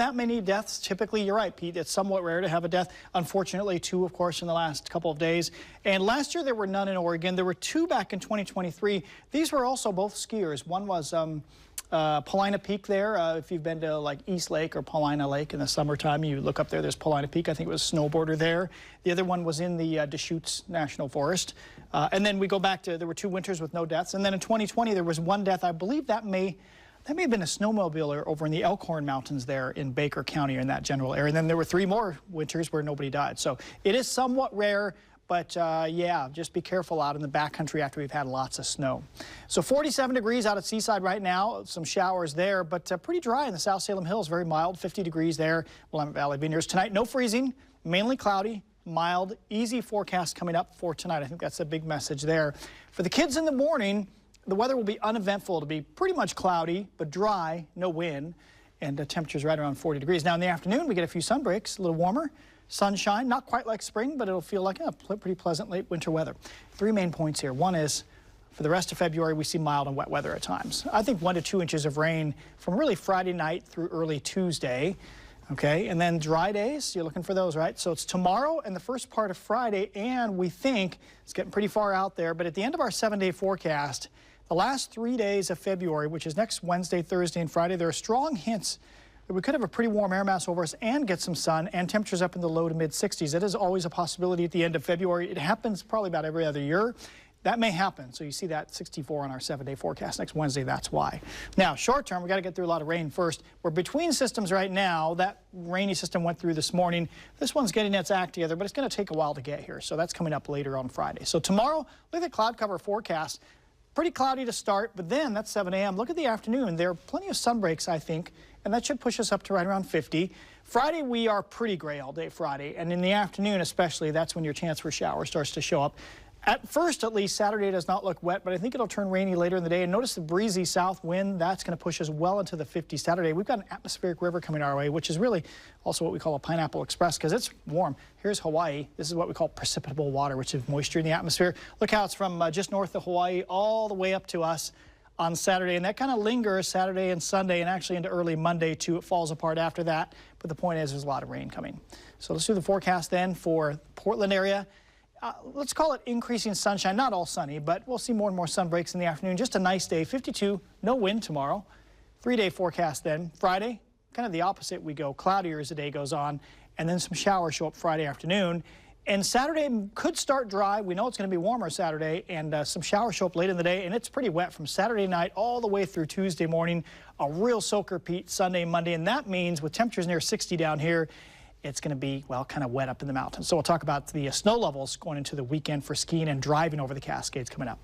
that many deaths. Typically, you're right, Pete, it's somewhat rare to have a death. Unfortunately, 2, of course, in the last couple of days. And last year, there were none in Oregon. There were 2 back in 2023. These were also both skiers. One was Paulina Peak there. If you've been to like East Lake or Paulina Lake in the summertime, you look up there, there's Paulina Peak. I think it was a snowboarder there. The other one was in the Deschutes National Forest. And then we go back to, there were 2 winters with no deaths. And then in 2020, there was 1 death. I believe that may have been a snowmobiler over in the Elkhorn Mountains there in Baker County or in that general area. And then there were 3 more winters where nobody died. So it is somewhat rare. But yeah, just be careful out in the backcountry after we've had lots of snow. So 47 degrees out at Seaside right now, some showers there, but pretty dry in the South Salem Hills, very mild, 50 degrees there, Willamette Valley Vineyards. Tonight, no freezing, mainly cloudy, mild, easy forecast coming up for tonight. I think that's a big message there. For the kids in the morning, the weather will be uneventful. It'll be pretty much cloudy, but dry, no wind, and temperatures right around 40 degrees. Now in the afternoon, we get a few sun breaks, a little warmer. Sunshine, not quite like spring, but it'll feel like pretty pleasant late winter weather. 3 main points here. One is, for the rest of February, we see mild and wet weather at times. I think 1 to 2 inches of rain from really Friday night through early Tuesday. Okay, and then dry days, you're looking for those, right? So it's tomorrow and the first part of Friday, and we think it's getting pretty far out there, but at the end of our 7-day forecast, the last 3 days of February, which is next Wednesday, Thursday, and Friday, there are strong hints we could have a pretty warm air mass over us and get some sun and temperatures up in the low to mid 60s. That is always a possibility at the end of February. It happens probably about every other year. That may happen. So you see that 64 on our 7-day forecast next Wednesday. That's why. Now, short term, we got to get through a lot of rain first. We're between systems right now. That rainy system went through this morning. This one's getting its act together, but it's going to take a while to get here. So that's coming up later on Friday. So tomorrow, look at the cloud cover forecast. Pretty cloudy to start, but then that's 7 a.m. Look at the afternoon. There are plenty of sun breaks, I think, and that should push us up to right around 50. Friday, we are pretty gray all day Friday, and in the afternoon especially, that's when your chance for showers starts to show up. At first, at least, Saturday does not look wet, but I think it'll turn rainy later in the day. And notice the breezy south wind, that's going to push us well into the 50s Saturday. We've got an atmospheric river coming our way, which is really also what we call a pineapple express because it's warm. Here's Hawaii. This is what we call precipitable water, which is moisture in the atmosphere. Look how it's from just north of Hawaii all the way up to us on Saturday. And that kind of lingers Saturday and Sunday and actually into early Monday, too. It falls apart after that. But the point is there's a lot of rain coming. So let's do the forecast then for Portland area. Let's call it increasing sunshine, not all sunny, but we'll see more and more sun breaks in the afternoon. Just a nice day, 52, no wind tomorrow. 3-day forecast then. Friday, kind of the opposite. We go cloudier as the day goes on, and then some showers show up Friday afternoon. And Saturday could start dry. We know it's going to be warmer Saturday, and some showers show up late in the day, and it's pretty wet from Saturday night all the way through Tuesday morning. A real soaker, Pete, Sunday, Monday, and that means with temperatures near 60 down here, it's going to be, well, kind of wet up in the mountains. So we'll talk about the snow levels going into the weekend for skiing and driving over the Cascades coming up.